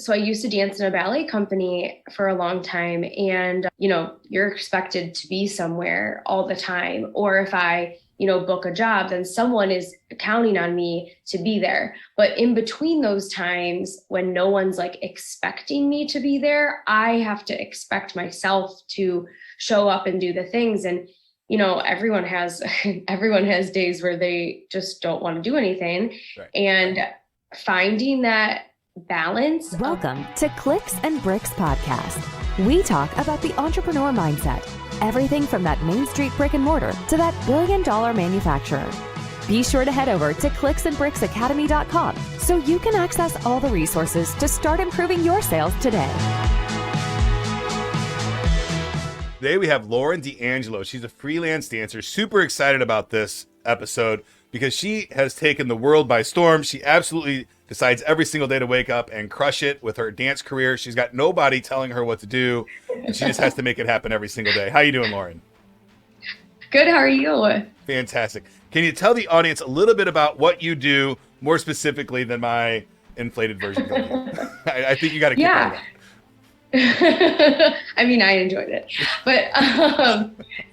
So I used to dance in a ballet company for a long time. And, you're expected to be somewhere all the time. Or if I, book a job, then someone is counting on me to be there. But in between those times when no one's like expecting me to be there, I have to expect myself to show up and do the things. And, everyone has everyone has days where they just don't want to do anything. Right. And finding that balance. Welcome to Clicks and Bricks Podcast. We talk about the entrepreneur mindset, everything from that Main Street brick and mortar to that billion-dollar manufacturer. Be sure to head over to clicksandbricksacademy.com so you can access all the resources to start improving your sales today. Today we have Lauren Dangelo. She's a freelance dancer. Super excited about this episode because she has taken the world by storm. She absolutely decides every single day to wake up and crush it with her dance career. She's got nobody telling her what to do, and she just has to make it happen every single day. How you doing, Lauren? Good. How are you? Fantastic. Can you tell the audience a little bit about what you do, more specifically than my inflated version of you? I think you got to keep that. I mean, I enjoyed it, but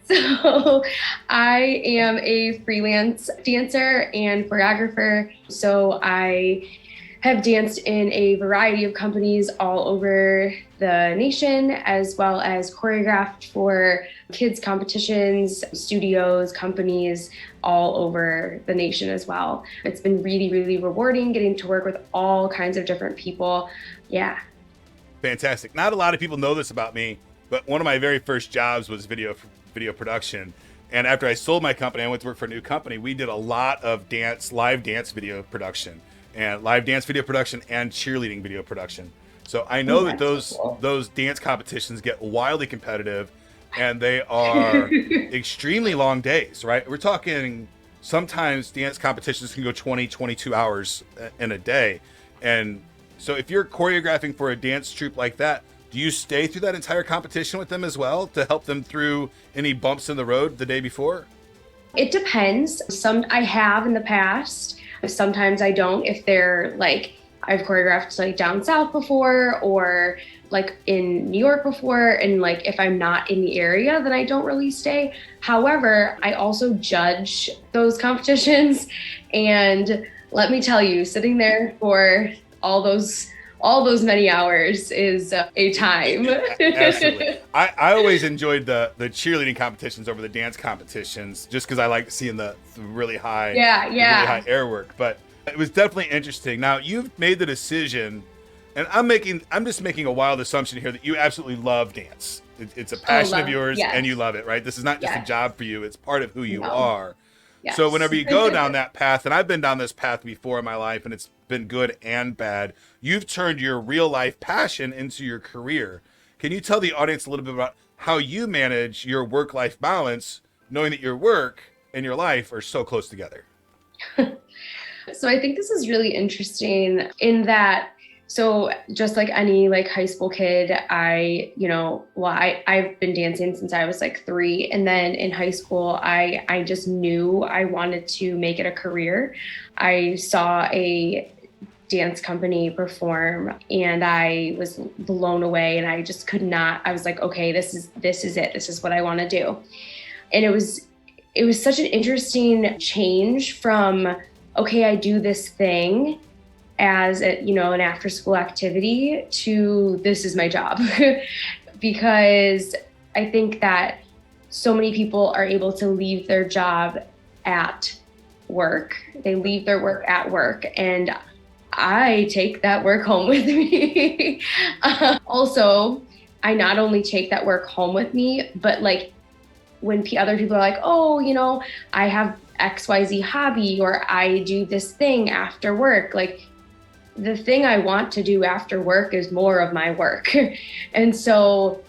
so I am a freelance dancer and choreographer. So I have danced in a variety of companies all over the nation, as well as choreographed for kids competitions, studios, companies all over the nation as well. It's been really, really rewarding getting to work with all kinds of different people. Yeah. Fantastic. Not a lot of people know this about me, but one of my very first jobs was video production. And after I sold my company, I went to work for a new company. We did a lot of live dance video production and cheerleading video production. So I know that those dance competitions get wildly competitive, and they are extremely long days, right? We're talking sometimes dance competitions can go 20, 22 hours in a day. And so if you're choreographing for a dance troupe like that, do you stay through that entire competition with them as well to help them through any bumps in the road the day before? It depends. Some I have in the past. Sometimes I don't. If they're like, I've choreographed like down south before or like in New York before. And like, if I'm not in the area, then I don't really stay. However, I also judge those competitions. And let me tell you, sitting there for all those many hours is a time. Absolutely. I always enjoyed the cheerleading competitions over the dance competitions just because I like seeing the really high, really high air work. But it was definitely interesting. Now you've made the decision, and I'm just making a wild assumption here that you absolutely love dance. It's a passion of yours, and you love it, right? This is not just a job for you; it's part of who you are. Yes. So whenever you go down that path, and I've been down this path before in my life, and it's been good and bad, you've turned your real life passion into your career. Can you tell the audience a little bit about how you manage your work-life balance, knowing that your work and your life are so close together? So I think this is really interesting in that, so just like any like high school kid, I've been dancing since I was like 3. And then in high school, I just knew I wanted to make it a career. I saw a dance company perform and I was blown away, and I just could not. I was like, okay, this is it. This is what I want to do. And it was such an interesting change from, okay, I do this thing as an after school activity to this is my job. Because I think that so many people are able to leave their job at work. They leave their work at work, and I take that work home with me. Also, I not only take that work home with me, but like when other people are like, oh, I have XYZ hobby, or I do this thing after work, like the thing I want to do after work is more of my work. And so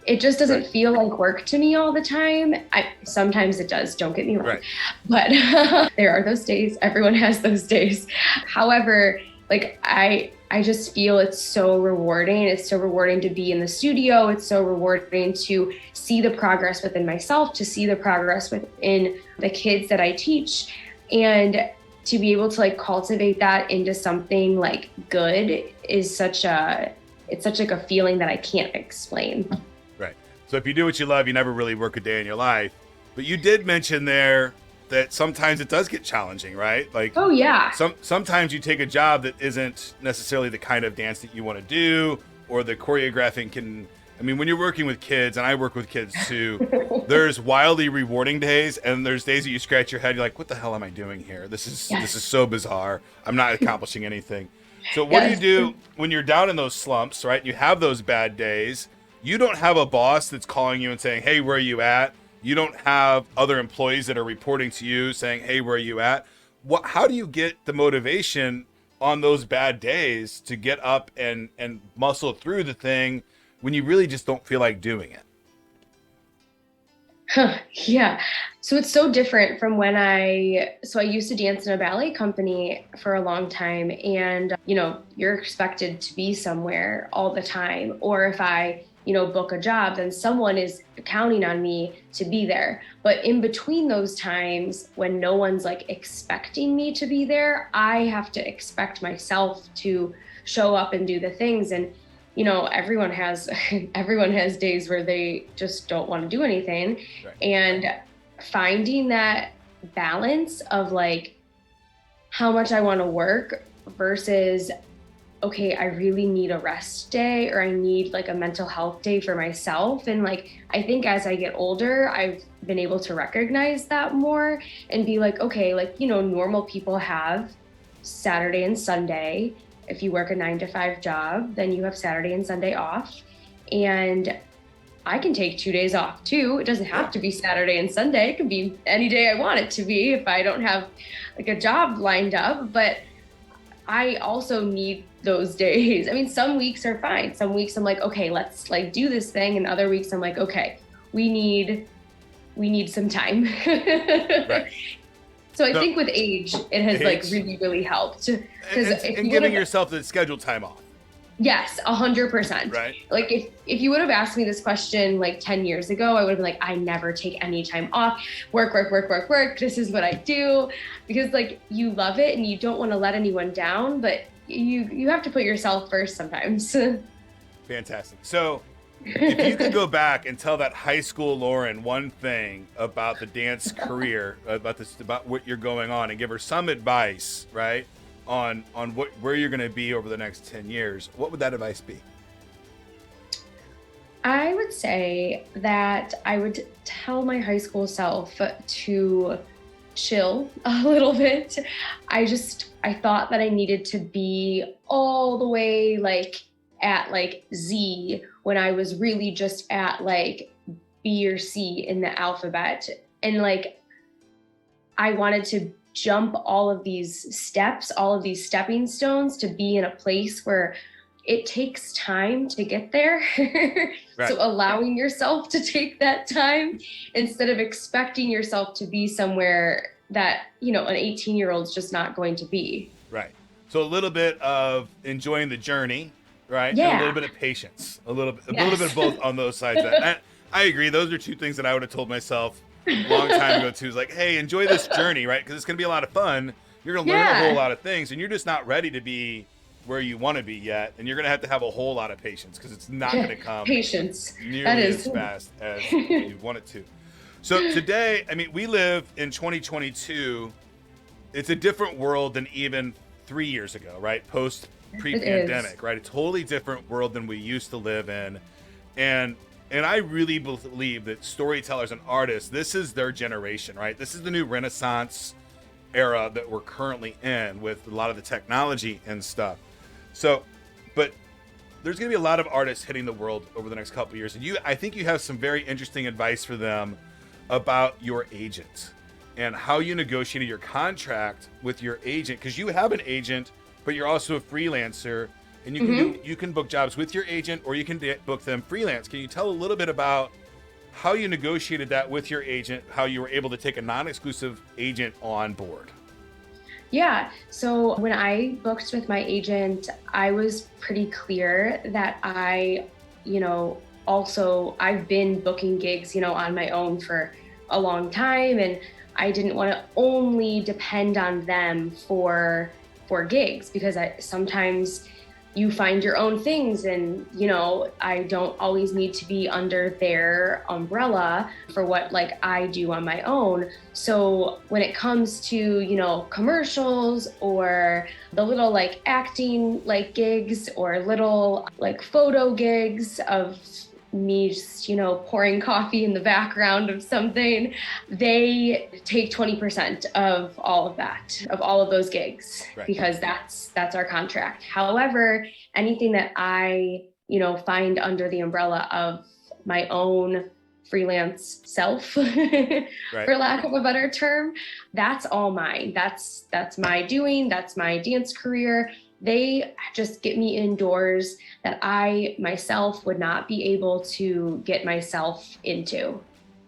it just doesn't feel like work to me all the time. Sometimes it does, don't get me wrong. Right. But there are those days. Everyone has those days. However, like I just feel it's so rewarding. It's so rewarding to be in the studio. It's so rewarding to see the progress within myself, to see the progress within the kids that I teach. And to be able to like cultivate that into something like good is such like a feeling that I can't explain. Right. So if you do what you love, you never really work a day in your life. But you did mention there that sometimes it does get challenging, right? Like, oh yeah. Sometimes you take a job that isn't necessarily the kind of dance that you want to do, or the choreographing can, I mean, when you're working with kids, and I work with kids too, there's wildly rewarding days, and there's days that you scratch your head, you're like, what the hell am I doing here? This is so bizarre. I'm not accomplishing anything. So what do you do when you're down in those slumps, right? You have those bad days. You don't have a boss that's calling you and saying, hey, where are you at? You don't have other employees that are reporting to you saying, hey, where are you at? How do you get the motivation on those bad days to get up and muscle through the thing when you really just don't feel like doing it? Yeah. So it's so different from when I used to dance in a ballet company for a long time, and, you're expected to be somewhere all the time. Or if I, book a job, then someone is counting on me to be there. But in between those times when no one's like expecting me to be there, I have to expect myself to show up and do the things. And everyone has days where they just don't want to do anything. Right. And finding that balance of like how much I want to work versus, okay, I really need a rest day, or I need like a mental health day for myself. And like, I think as I get older, I've been able to recognize that more and be like, okay, like, normal people have Saturday and Sunday. If you work a 9-to-5 job, then you have Saturday and Sunday off. And I can take 2 days off too. It doesn't have to be Saturday and Sunday. It can be any day I want it to be if I don't have like a job lined up. But I also need those days. I mean, some weeks are fine. Some weeks I'm like, okay, let's like do this thing. And other weeks I'm like, okay, we need some time. Right. So I think with age, it has like really, really helped. And giving yourself the scheduled time off. Yes, 100%. Right. Like if you would have asked me this question like 10 years ago, I would have been like, I never take any time off. Work. This is what I do. Because like you love it and you don't want to let anyone down, but you have to put yourself first sometimes. Fantastic. So if you could go back and tell that high school Lauren one thing about the dance career, about what you're going on, and give her some advice, right, on where you're going to be over the next 10 years, what would that advice be? I would say that I would tell my high school self to chill a little bit. I thought that I needed to be all the way like at like Z when I was really just at like B or C in the alphabet. And like, I wanted to jump all of these steps, all of these stepping stones to be in a place where it takes time to get there. Right. So allowing yourself to take that time instead of expecting yourself to be somewhere that, an 18-year-old's just not going to be. Right. So a little bit of enjoying the journey, right? Yeah. And a little bit of patience, a little bit of both on those sides. I agree. Those are two things that I would have told myself a long time ago too. Is like, hey, enjoy this journey, right? Because it's going to be a lot of fun. You're going to learn a whole lot of things, and you're just not ready to be where you want to be yet. And you're going to have a whole lot of patience because it's not going to come patience nearly as fast as you want it to. So today, I mean, we live in 2022. It's a different world than even 3 years ago, right? Pre-pandemic, right? A totally different world than we used to live in. And I really believe that storytellers and artists, this is their generation, right? This is the new Renaissance era that we're currently in with a lot of the technology and stuff. So, but there's going to be a lot of artists hitting the world over the next couple of years. And I think you have some very interesting advice for them about your agent and how you negotiated your contract with your agent, because you have an agent, but you're also a freelancer, and you can book jobs with your agent, or you can book them freelance. Can you tell a little bit about how you negotiated that with your agent, how you were able to take a non-exclusive agent on board? Yeah. So when I booked with my agent, I was pretty clear that I've been booking gigs, on my own for a long time. And I didn't want to only depend on them for gigs, because sometimes you find your own things, and I don't always need to be under their umbrella for what like I do on my own. So when it comes to commercials or the little like acting like gigs or little like photo gigs of me just pouring coffee in the background of something, they take 20% of all of that, of all of those gigs, right, because that's our contract. However, anything that I find under the umbrella of my own freelance self, right, for lack of a better term, that's all mine. That's my doing, that's my dance career. They just get me indoors that I myself would not be able to get myself into.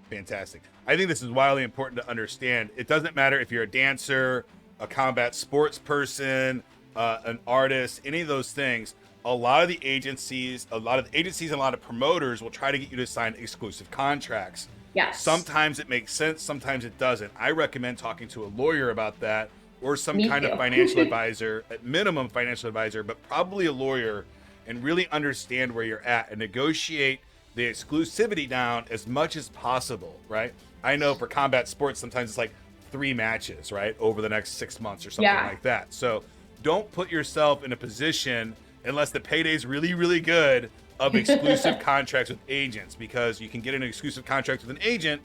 Fantastic. I think this is wildly important to understand. It doesn't matter if you're a dancer, a combat sports person, an artist, any of those things. A lot of the agencies and a lot of promoters will try to get you to sign exclusive contracts. Yes. Sometimes it makes sense, sometimes it doesn't. I recommend talking to a lawyer about that, or some kind of financial advisor, at minimum financial advisor, but probably a lawyer, and really understand where you're at and negotiate the exclusivity down as much as possible, right? I know for combat sports, sometimes it's like 3 matches, right, over the next 6 months or something like that. So don't put yourself in a position, unless the payday's really, really good, of exclusive contracts with agents, because you can get an exclusive contract with an agent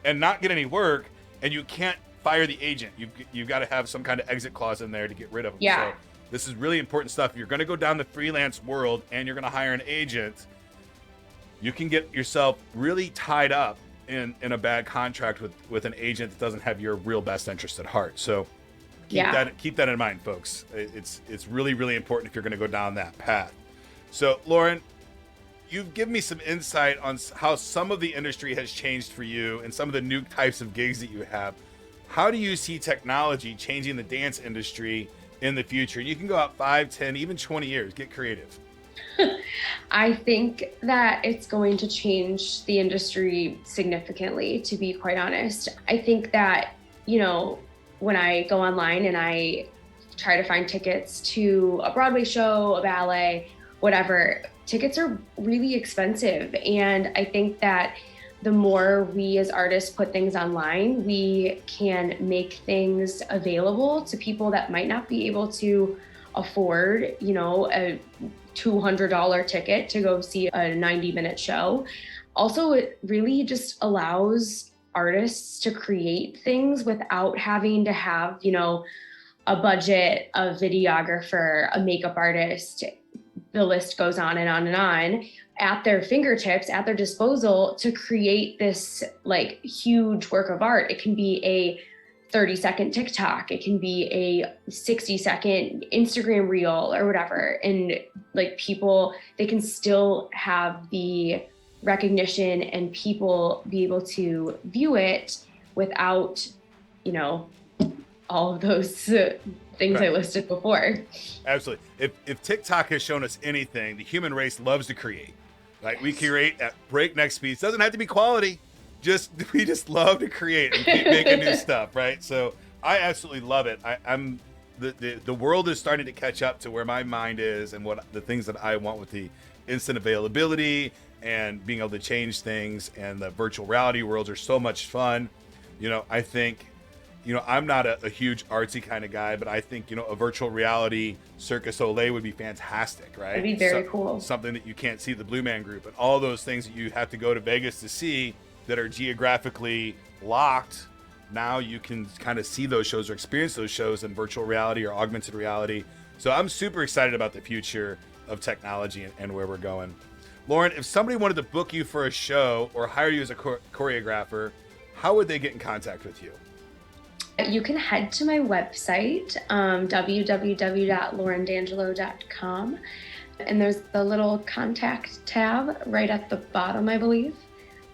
and not get any work, and you can't fire the agent. You've got to have some kind of exit clause in there to get rid of them. Yeah. So this is really important stuff. If you're going to go down the freelance world and you're going to hire an agent, you can get yourself really tied up in a bad contract with an agent that doesn't have your real best interest at heart. So keep that in mind, folks. It's really, really important if you're going to go down that path. So Lauren, you've given me some insight on how some of the industry has changed for you and some of the new types of gigs that you have. How do you see technology changing the dance industry in the future? You can go out 5, 10, even 20 years. Get creative. I think that it's going to change the industry significantly, to be quite honest. I think that, when I go online and I try to find tickets to a Broadway show, a ballet, whatever, tickets are really expensive. And I think that the more we as artists put things online, we can make things available to people that might not be able to afford, a $200 ticket to go see a 90-minute show. Also, it really just allows artists to create things without having to have, a budget, a videographer, a makeup artist. The list goes on and on and on, at their fingertips, at their disposal, to create this like huge work of art. It can be a 30-second TikTok, it can be a 60-second Instagram reel or whatever. And like people, they can still have the recognition and people be able to view it without, all of those things I listed before. Absolutely. If TikTok has shown us anything, the human race loves to create. Like we create at breakneck speeds. Doesn't have to be quality. We just love to create and keep making new stuff, right? So I absolutely love it. The world is starting to catch up to where my mind is and what the things that I want with the instant availability and being able to change things, and the virtual reality worlds are so much fun. I think, I'm not a huge artsy kind of guy, but I think, a virtual reality Cirque du Soleil would be fantastic, right? It'd be very cool. Something that you can't see the Blue Man Group, and all those things that you have to go to Vegas to see that are geographically locked. Now you can kind of see those shows or experience those shows in virtual reality or augmented reality. So I'm super excited about the future of technology and where we're going. Lauren, if somebody wanted to book you for a show or hire you as a choreographer, how would they get in contact with you? You can head to my website, www.laurendangelo.com, and there's the little contact tab right at the bottom, I believe.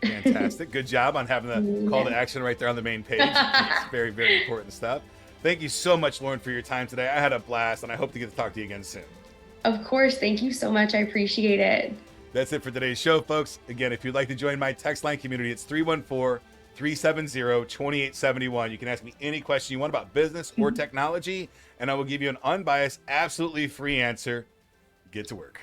Fantastic. Good job on having the call to action right there on the main page. It's very, very important stuff. Thank you so much, Lauren, for your time today. I had a blast, and I hope to get to talk to you again soon. Of course. Thank you so much. I appreciate it. That's it for today's show, folks. Again, if you'd like to join my text line community, it's 314 370-2871. You can ask me any question you want about business or technology, and I will give you an unbiased, absolutely free answer. Get to work.